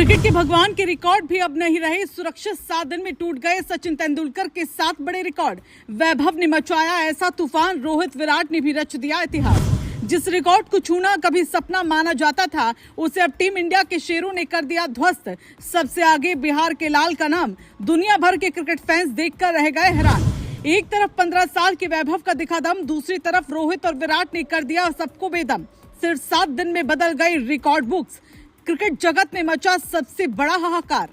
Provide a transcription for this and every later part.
Cricket के भगवान के रिकॉर्ड भी अब नहीं रहे। सुरक्षित 7 दिन में टूट गए सचिन तेंदुलकर के 7 बड़े रिकॉर्ड। वैभव ने मचाया ऐसा तूफान, रोहित विराट ने भी रच दिया इतिहास। जिस रिकॉर्ड को छूना कभी सपना माना जाता था, उसे अब टीम इंडिया के शेरों ने कर दिया ध्वस्त। सबसे आगे बिहार के लाल का नाम। दुनिया भर के क्रिकेट फैंस देखकर रह गए हैरान। एक तरफ 15 साल के वैभव का दिखा दम, दूसरी तरफ रोहित और विराट ने कर दिया सबको बेदम। सिर्फ 7 दिन में बदल गई रिकॉर्ड बुक्स। क्रिकेट जगत में मचा सबसे बड़ा हाहाकार।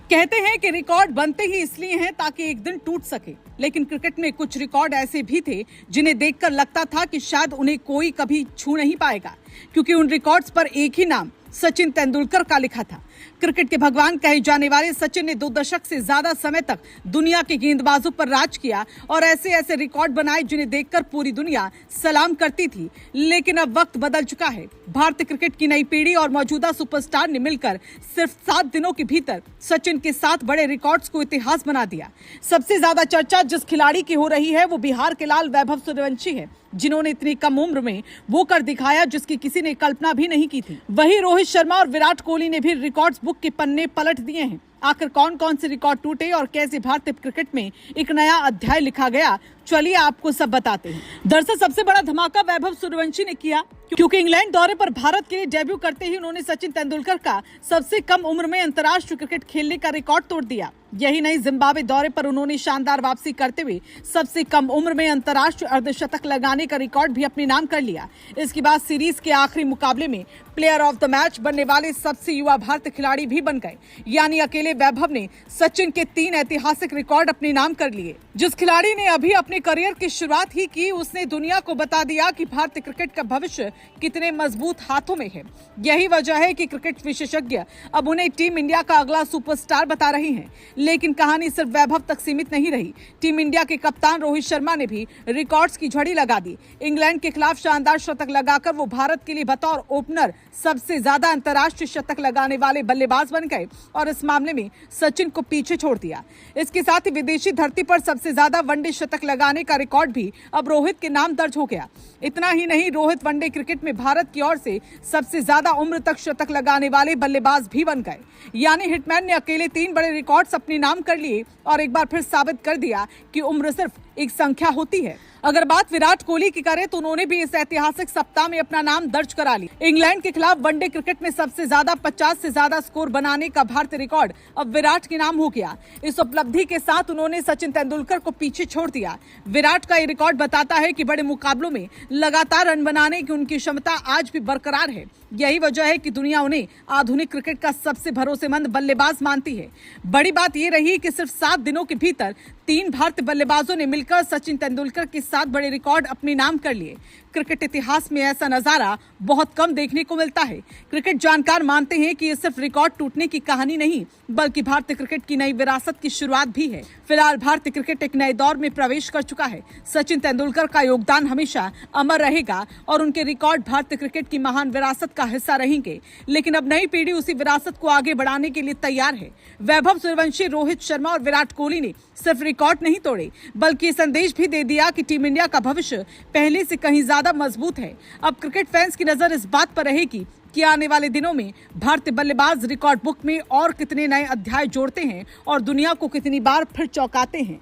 कहते हैं कि रिकॉर्ड बनते ही इसलिए हैं ताकि एक दिन टूट सके, लेकिन क्रिकेट में कुछ रिकॉर्ड ऐसे भी थे जिन्हें देखकर लगता था कि शायद उन्हें कोई कभी छू नहीं पाएगा, क्योंकि उन रिकॉर्ड्स पर एक ही नाम सचिन तेंदुलकर का लिखा था। क्रिकेट के भगवान कहे जाने वाले सचिन ने 2 दशक से ज्यादा समय तक दुनिया के गेंदबाजों पर राज किया और ऐसे ऐसे रिकॉर्ड बनाए जिन्हें देखकर पूरी दुनिया सलाम करती थी। लेकिन अब वक्त बदल चुका है। भारतीय क्रिकेट की नई पीढ़ी और मौजूदा सुपरस्टार ने मिलकर सिर्फ 7 दिनों के भीतर सचिन के 7 बड़े रिकॉर्ड्स को इतिहास बना दिया। सबसे ज्यादा चर्चा जिस खिलाड़ी की हो रही है वो बिहार के लाल वैभव सूर्यवंशी है, जिन्होंने इतनी कम उम्र में वो कर दिखाया जिसकी किसी ने कल्पना भी नहीं की थी। वहीं रोहित शर्मा और विराट कोहली ने भी रिकॉर्ड्स बुक के पन्ने पलट दिए हैं। आखिर कौन कौन से रिकॉर्ड टूटे और कैसे भारतीय क्रिकेट में एक नया अध्याय लिखा गया, चलिए आपको सब बताते हैं। दरअसल सबसे बड़ा धमाका वैभव सूर्यवंशी ने किया, क्योंकि इंग्लैंड दौरे पर भारत के लिए डेब्यू करते ही उन्होंने सचिन तेंदुलकर का सबसे कम उम्र में अंतर्राष्ट्रीय क्रिकेट खेलने का रिकॉर्ड तोड़ दिया। यही नहीं, जिम्बाब्वे दौरे पर उन्होंने शानदार वापसी करते हुए सबसे कम उम्र में अंतर्राष्ट्रीय अर्धशतक लगाने का रिकॉर्ड भी अपने नाम कर लिया। इसके बाद सीरीज के आखिरी मुकाबले में प्लेयर ऑफ द मैच बनने वाले सबसे युवा भारतीय खिलाड़ी भी बन गए। यानी अकेले वैभव ने सचिन के 3 ऐतिहासिक रिकॉर्ड अपने नाम कर लिए। जिस खिलाड़ी ने अभी अपने करियर की शुरुआत ही की, उसने दुनिया को बता दिया कि भारतीय क्रिकेट का भविष्य कितने मजबूत हाथों में है। यही वजह है कि क्रिकेट विशेषज्ञ अब उन्हें टीम इंडिया का अगला सुपरस्टार बता रहे हैं। लेकिन कहानी सिर्फ वैभव तक सीमित नहीं रही। टीम इंडिया के कप्तान रोहित शर्मा ने भी रिकॉर्ड्स की झड़ी लगा दी। इंग्लैंड के खिलाफ शानदार शतक लगाकर वो भारत के लिए बतौर ओपनर सबसे ज्यादा अंतर्राष्ट्रीय शतक लगाने वाले बल्लेबाज बन गए और इस मामले में सचिन को पीछे छोड़ दिया। इसके साथ ही विदेशी धरती पर सबसे ज्यादा वनडे शतक लगाने का रिकॉर्ड भी अब रोहित के नाम दर्ज हो गया। इतना ही नहीं, रोहित वनडे क्रिकेट में भारत की ओर से सबसे ज्यादा उम्र तक शतक लगाने वाले बल्लेबाज भी बन गए। यानी हिटमैन ने अकेले 3 बड़े रिकॉर्ड्स अपने नाम कर लिए और एक बार फिर साबित कर दिया कि उम्र सिर्फ एक संख्या होती है। अगर बात विराट कोहली की करें तो उन्होंने भी इस ऐतिहासिक सप्ताह में अपना नाम दर्ज करा लिया। इंग्लैंड के खिलाफ वनडे क्रिकेट में सबसे ज्यादा 50 से ज्यादा स्कोर बनाने का भारतीय रिकॉर्ड अब विराट के नाम हो गया। इस उपलब्धि के साथ उन्होंने सचिन तेंदुलकर को पीछे छोड़ दिया। विराट का ये रिकॉर्ड बताता है कि बड़े मुकाबलों में लगातार रन बनाने की उनकी क्षमता आज भी बरकरार है। यही वजह है कि दुनिया उन्हें आधुनिक क्रिकेट का सबसे भरोसेमंद बल्लेबाज मानती है। बड़ी बात यह रही कि सिर्फ 7 दिनों के भीतर 3 भारतीय बल्लेबाजों ने मिलकर सचिन तेंदुलकर के 7 बड़े रिकॉर्ड अपने नाम कर लिए। क्रिकेट इतिहास में ऐसा नजारा बहुत कम देखने को मिलता है। क्रिकेट जानकार मानते हैं कि ये सिर्फ रिकॉर्ड टूटने की कहानी नहीं, बल्कि भारतीय क्रिकेट की नई विरासत की शुरुआत भी है। फिलहाल भारतीय क्रिकेट एक नए दौर में प्रवेश कर चुका है। सचिन तेंदुलकर का योगदान हमेशा अमर रहेगा और उनके रिकॉर्ड भारतीय क्रिकेट की महान विरासत का हिस्सा रहेंगे। लेकिन अब नई पीढ़ी उसी विरासत को आगे बढ़ाने के लिए तैयार है। वैभव सूर्यवंशी, रोहित शर्मा और विराट कोहली ने सिर्फ रिकॉर्ड नहीं तोड़े, बल्कि संदेश भी दे दिया कि टीम इंडिया का भविष्य पहले से कहीं ज्यादा मजबूत है। अब क्रिकेट फैंस की नजर इस बात पर रहेगी कि आने वाले दिनों में भारतीय बल्लेबाज रिकॉर्ड बुक में और कितने नए अध्याय जोड़ते हैं और दुनिया को कितनी बार फिर चौंकाते हैं।